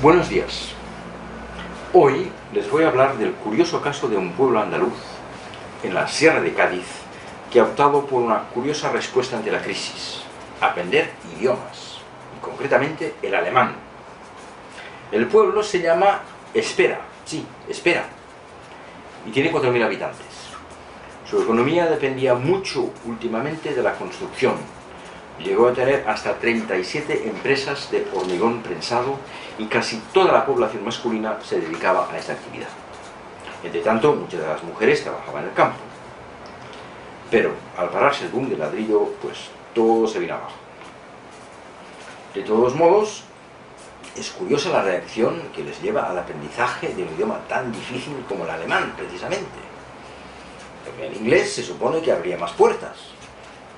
Buenos días. Hoy les voy a hablar del curioso caso de un pueblo andaluz en la Sierra de Cádiz que ha optado por una curiosa respuesta ante la crisis: aprender idiomas, y concretamente el alemán. El pueblo se llama Espera, sí, Espera, y tiene 4.000 habitantes. Su economía dependía mucho últimamente de la construcción. Llegó a tener hasta 37 empresas de hormigón prensado y casi toda la población masculina se dedicaba a esta actividad. Entre tanto, muchas de las mujeres trabajaban en el campo. Pero al pararse el boom del ladrillo, pues todo se vino abajo. De todos modos, es curiosa la reacción que les lleva al aprendizaje de un idioma tan difícil como el alemán, precisamente. Porque el inglés se supone que abría más puertas,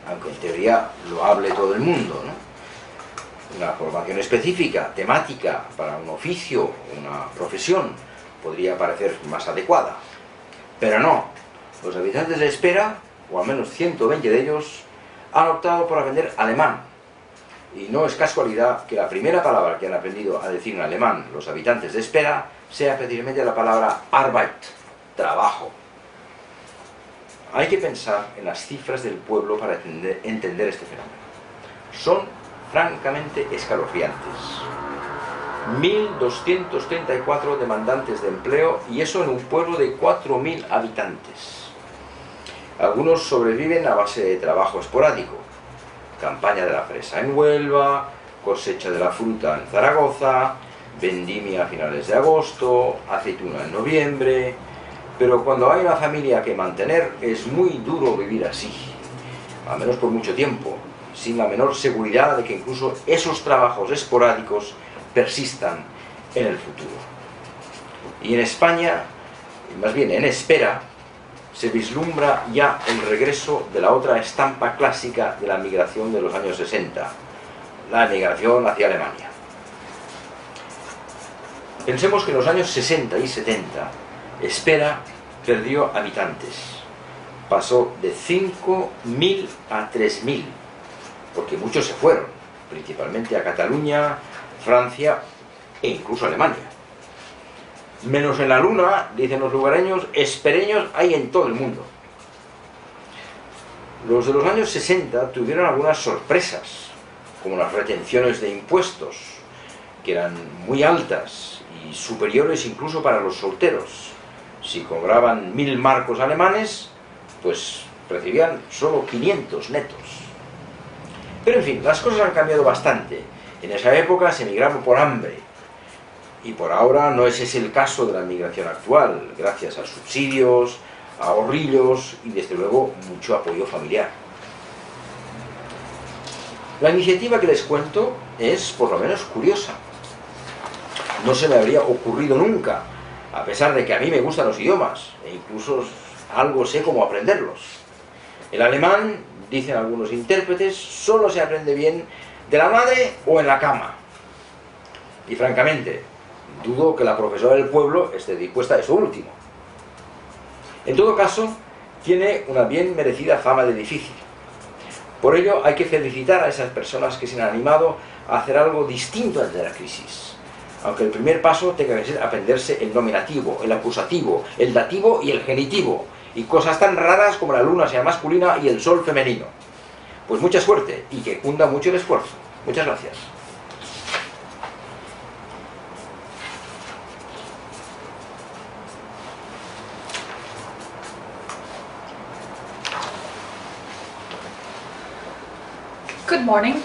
aunque en teoría lo hable todo el mundo, ¿no? Una formación específica, temática, para un oficio, una profesión, podría parecer más adecuada. Pero no, los habitantes de Espera, o al menos 120 de ellos, han optado por aprender alemán. Y no es casualidad que la primera palabra que han aprendido a decir en alemán los habitantes de Espera sea precisamente la palabra Arbeit, trabajo. Hay que pensar en las cifras del pueblo para entender este fenómeno. Son francamente escalofriantes. 1.234 demandantes de empleo, y eso en un pueblo de 4.000 habitantes. Algunos sobreviven a base de trabajo esporádico: campaña de la fresa en Huelva, cosecha de la fruta en Zaragoza, vendimia a finales de agosto, aceituna en noviembre. Pero cuando hay una familia que mantener, es muy duro vivir así, al menos por mucho tiempo, sin la menor seguridad de que incluso esos trabajos esporádicos persistan en el futuro. Y en España, más bien en Espera, se vislumbra ya el regreso de la otra estampa clásica de la migración de los años 60, la emigración hacia Alemania. Pensemos que en los años 60 y 70, Espera perdió habitantes. Pasó de 5.000 a 3.000, porque muchos se fueron, principalmente a Cataluña, Francia e incluso a Alemania. Menos en la luna, dicen los lugareños, espereños hay en todo el mundo. Los de los años 60 tuvieron algunas sorpresas, como las retenciones de impuestos, que eran muy altas y superiores incluso para los solteros. Si cobraban 1.000 marcos alemanes, pues recibían solo 500 netos. Pero en fin, las cosas han cambiado bastante. En esa época se emigraba por hambre, y por ahora no es ese el caso de la migración actual, gracias a subsidios, ahorrillos y desde luego mucho apoyo familiar. La iniciativa que les cuento es por lo menos curiosa. No se me habría ocurrido nunca, a pesar de que a mí me gustan los idiomas, e incluso algo sé cómo aprenderlos. El alemán, dicen algunos intérpretes, solo se aprende bien de la madre o en la cama. Y francamente, dudo que la profesora del pueblo esté dispuesta a eso último. En todo caso, tiene una bien merecida fama de difícil. Por ello, hay que felicitar a esas personas que se han animado a hacer algo distinto ante la crisis. Aunque el primer paso tenga que ser aprenderse el nominativo, el acusativo, el dativo y el genitivo, y cosas tan raras como la luna sea masculina y el sol femenino. Pues mucha suerte y que cunda mucho el esfuerzo. Muchas gracias. Good morning.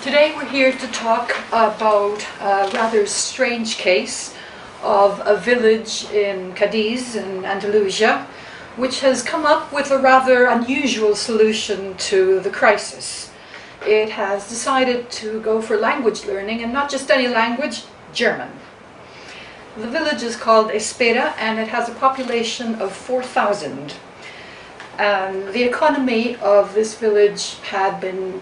Today we're here to talk about a rather strange case of a village in Cadiz, in Andalusia, which has come up with a rather unusual solution to the crisis. It has decided to go for language learning, and not just any language, German. The village is called Espera, and it has a population of 4,000. The economy of this village had been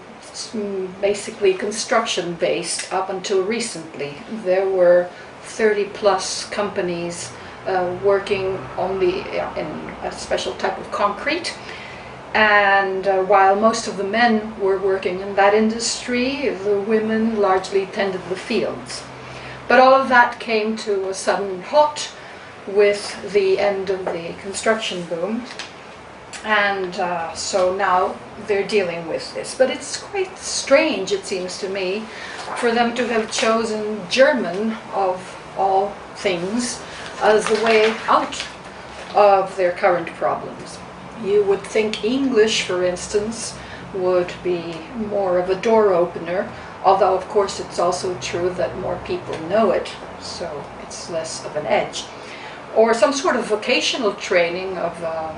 basically construction based up until recently. There were 30 plus companies working only in a special type of concrete, and while most of the men were working in that industry, the women largely tended the fields. But all of that came to a sudden halt with the end of the construction boom. And so now they're dealing with this. But it's quite strange, it seems to me, for them to have chosen German, of all things, as the way out of their current problems. You would think English, for instance, would be more of a door opener, although of course it's also true that more people know it, so it's less of an edge. Or some sort of vocational training, of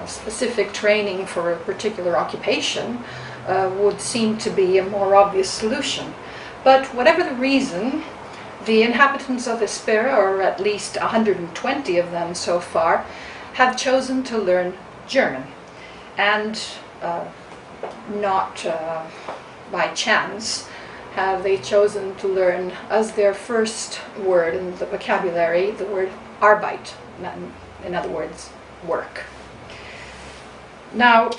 specific training for a particular occupation, would seem to be a more obvious solution. But whatever the reason, the inhabitants of Espera, or at least 120 of them so far, have chosen to learn German. And not by chance have they chosen to learn as their first word in the vocabulary the word Arbeit, in other words, work. Now,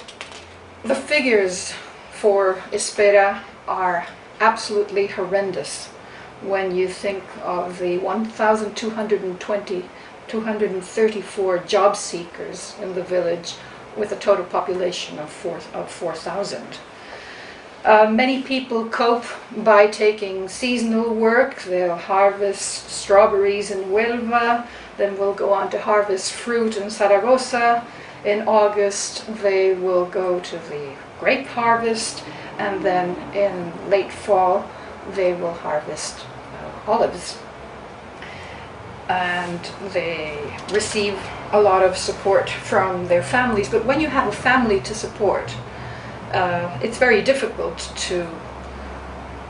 the figures for Espera are absolutely horrendous when you think of the 234 job seekers in the village, with a total population of 4,000. Many people cope by taking seasonal work. They'll harvest strawberries in Huelva, then will go on to harvest fruit in Zaragoza. In August they will go to the grape harvest, and then in late fall they will harvest olives. And they receive a lot of support from their families. But when you have a family to support, it's very difficult to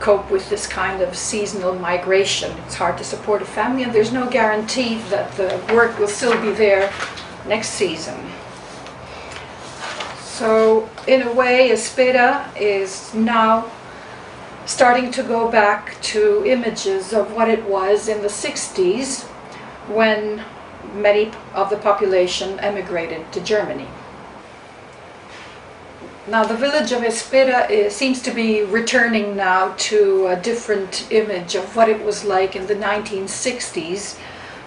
cope with this kind of seasonal migration. It's hard to support a family, and there's no guarantee that the work will still be there next season. So in a way, Espera is now starting to go back to images of what it was in the 60s, when many of the population emigrated to Germany. Now, the village of Espera seems to be returning now to a different image of what it was like in the 1960s,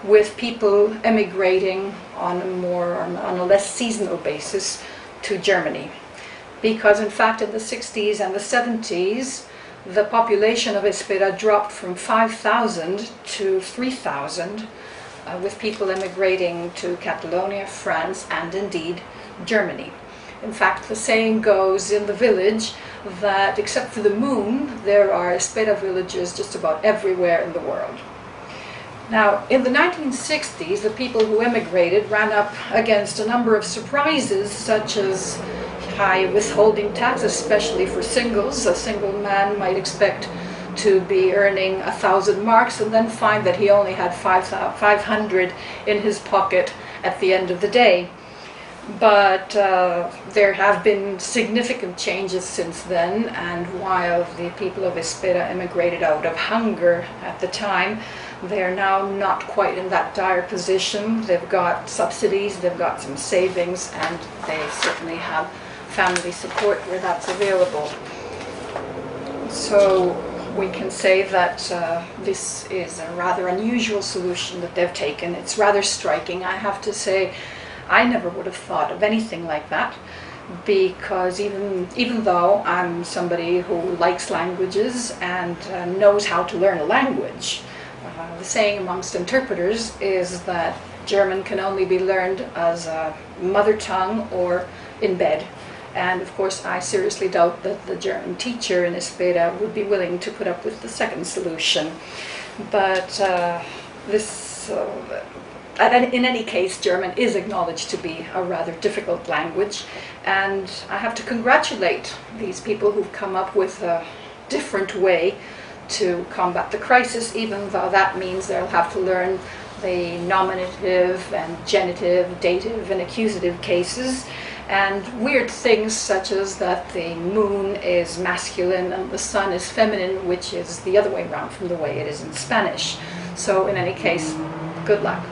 with people emigrating on a less seasonal basis to Germany. Because in fact in the 60s and the 70s, the population of Espera dropped from 5,000 to 3,000, with people emigrating to Catalonia, France, and indeed Germany. In fact, the saying goes in the village that except for the moon, there are Espera villages just about everywhere in the world. Now, in the 1960s, the people who emigrated ran up against a number of surprises, such as high withholding tax, especially for singles. A single man might expect to be earning 1,000 marks and then find that he only had 500 in his pocket at the end of the day. But there have been significant changes since then, and while the people of Espera emigrated out of hunger at the time, they are now not quite in that dire position. They've got subsidies, they've got some savings, and they certainly have family support where that's available. So we can say that this is a rather unusual solution that they've taken. It's rather striking, I have to say. I never would have thought of anything like that, because even though I'm somebody who likes languages and knows how to learn a language, the saying amongst interpreters is that German can only be learned as a mother tongue or in bed. And of course I seriously doubt that the German teacher in Espera would be willing to put up with the second solution. But in any case, German is acknowledged to be a rather difficult language, and I have to congratulate these people who've come up with a different way to combat the crisis, even though that means they'll have to learn the nominative and genitive, dative and accusative cases, and weird things such as that the moon is masculine and the sun is feminine, which is the other way around from the way it is in Spanish. So in any case, good luck.